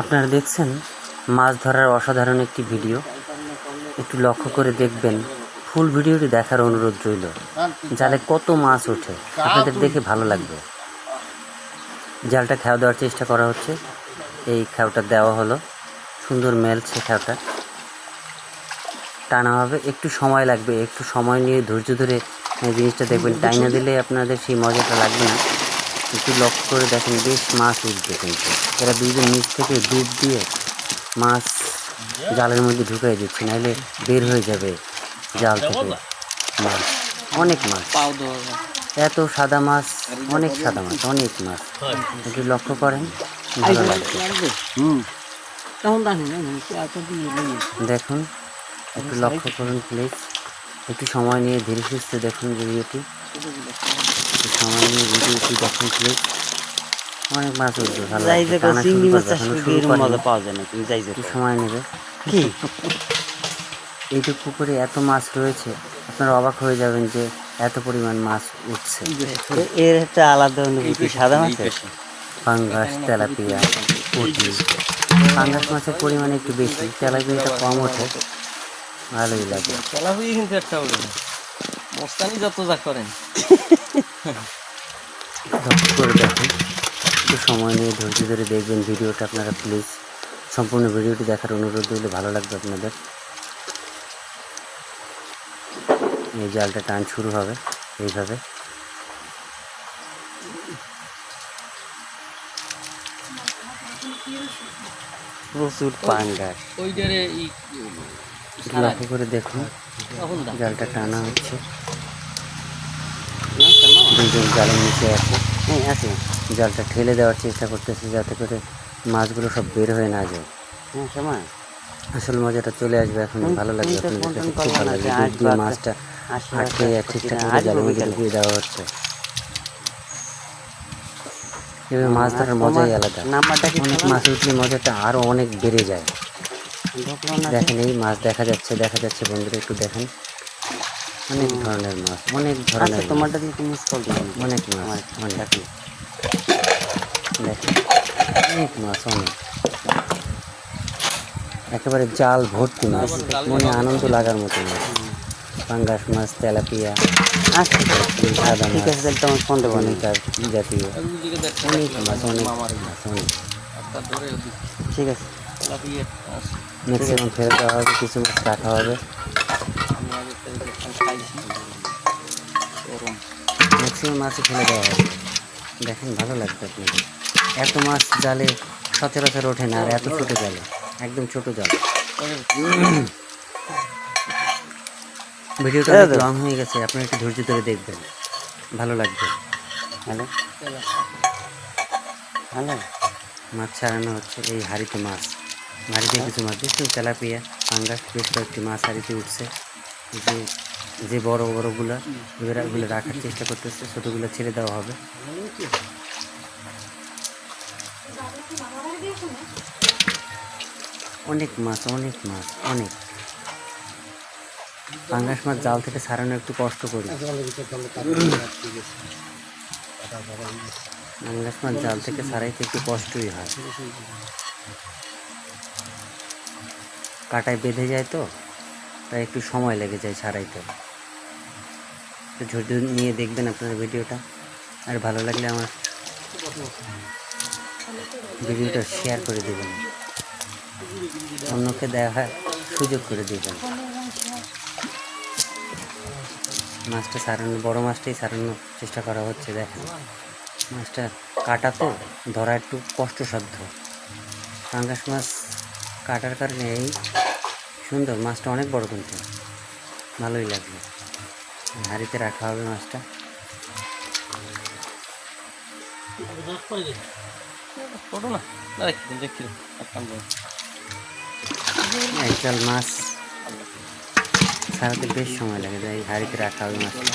আপনারা দেখছেন মাছ ধরার অসাধারণ একটি ভিডিও। একটু লক্ষ্য করে দেখবেন, ফুল ভিডিওটি দেখার অনুরোধ রইল। জালে কত মাছ ওঠে আপনাদের দেখে ভালো লাগবে। জালটা খেয়া দেওয়ার চেষ্টা করা হচ্ছে। এই খেয়াটা দেওয়া হলো, সুন্দর মেলছে খেয়াটা। টানা হবে, একটু সময় লাগবে, একটু সময় নিয়ে ধৈর্য ধরে এই জিনিসটা দেখবেন। টাইনা দিলে আপনাদের সেই মজাটা লাগবে না। একটু লক্ষ্য করে দেখেন, বেশ মাছ উঠবে। কিন্তু এরা দুইজন নিচ থেকে ডুব দিয়ে মাছ জালের মধ্যে ঢুকাই দিচ্ছে, নাহলে বের হয়ে যাবে জাল থেকে মাছ। অনেক মাছ, এত সাদা মাছ, অনেক সাদা মাছ, অনেক মাছ। একটু লক্ষ্য করেন, ভালো লাগবে। দেখুন, একটু লক্ষ্য করুন প্লিজ। একটু সময় নিয়ে ধীরে সুস্থে দেখুন ভিডিওটি। একটু সময় নিয়ে ভিডিওটি দেখুন প্লিজ। অনেক মাছ উঠবে, ভালো লাগবে। টানা শুরু করবে, এখনো শুরু করেনি, একটু সময় নেবে। এইটুকু পুকুরে এত মাছ রয়েছে, আপনারা অবাক হয়ে যাবেন যে এত পরিমাণ মাছ উঠছে। এর একটা আলাদা অনুভূতি সাদা মাছের। পাঙ্গাস, তেলাপিয়া, পুঁটি। পাঙ্গাস মাছের পরিমাণ একটু বেশি, তেলাপিয়াটা কম ওঠে, ভালোই লাগে। তেলাপিয়া কিন্তু একটা ওঠে না, মস্তানি যত যা করেন। লক্ষ্য করে দেখুন, একটু সময় নিয়ে ধৈর্য ধরে দেখবেন ভিডিওটা আপনারা প্লিজ। সম্পূর্ণ ভিডিওটি দেখার অনুরোধ রইলে, ভালো লাগবে আপনাদের। এই জালটা টান শুরু হবে এইভাবে। প্রচুর পাঙ্গাস। লক্ষ্য করে দেখুন, জালটা টানা হচ্ছে। দুজন জালের নিচে আছে, জালটা ঠেলে দেওয়ার চেষ্টা করতেছে যাতে করে মাছগুলো সব বের হয়ে না যায়। আসল মজাটা চলে আসবে এখন, ভালো লাগবে আপনাদের কাছে, খুব ভালো লাগবে। ডুব দিয়ে মাছটা আটকে ঠিকঠাক মতো জালের মধ্যে ঢুকিয়ে দেওয়া হচ্ছে। এভাবে মাছ ধরার মজাই আলাদা। অনেক মাছ উঠলে মজাটা আরও অনেক বেড়ে যায়। দেখেন, এই মাছ দেখা যাচ্ছে বন্ধুরা, একটু দেখেন। অনেক ধরনের মাছ, অনেক ধরনের তোমারটা দিয়ে মিস করবে, অনেক মাছ, অনেক। দেখেন, অনেক মাছ, অনেক, একেবারে জাল ভর্তি মাছ, মনে আনন্দ লাগার মতো মাছ। পাঙ্গাস মাছ, তেলাপিয়া, সাদা মাছ, কনিকার জাতীয় অনেক মাছ, অনেক মাছ, অনেক। ঠিক আছে, ম্যাক্সিমাম ফেরত দেওয়া হবে, কিছু মাছ রাখা হবে। ম্যাক্সিমাম মাছই ফেলে দেওয়া হবে। দেখেন, ভালো লাগবে আপনাদের। এত মাছ জালে সচরাচর ওঠে না, আর এত ছোট জালে, একদম ছোট জাল। ভিডিওটা অনেক লং হয়ে গেছে, আপনারা একটু ধৈর্য ধরে দেখবেন, ভালো লাগবে। হ্যালো হ্যালো, মাছ ছাড়ানো হচ্ছে এই হাঁড়িতে। হাঁড়িতে কিছু মাছ দেখছেন, তেলাপিয়া, পাঙ্গাস, বেশ কয়েকটি মাছ হাঁড়িতে উঠছে। যে বড় বড়গুলো ওগুলো রাখার চেষ্টা করতেছে, ছোটোগুলো ছেড়ে দেওয়া হবে। অনেক মাছ, অনেক মাছ, অনেক। পাঙ্গাস মাছ জাল থেকে ছাড়ানো একটু কষ্ট করি। পাঙ্গাস মাছ জাল থেকে ছাড়াইতে একটু কষ্টই হয়, কাঁটায় বেঁধে যায় তো, তাই একটু সময় লেগে যায় ছাড়াইতে। একটু ধৈর্য নিয়ে দেখবেন আপনারা ভিডিওটা, আর ভালো লাগলে আমার ভিডিওটা শেয়ার করে দেবেন, অন্যকে দেখার সুযোগ করে দেবেন। মাছটা ছাড়ানো, বড় মাছটাই ছাড়ানোর চেষ্টা করা হচ্ছে। দেখেন, মাছটা কাটা তো, ধরা একটু কষ্টসাধ্য। পাঙ্গাস মাছ কাটার কারণে এই সুন্দর, মাছটা অনেক বড়, কিন্তু ভালোই লাগবে। হাঁড়িতে রাখা হবে মাছটা। একজাল মাছ ছাড়াতে বেশ সময় লাগে, তাই হাঁড়িতে রাখা হবে মাছটা।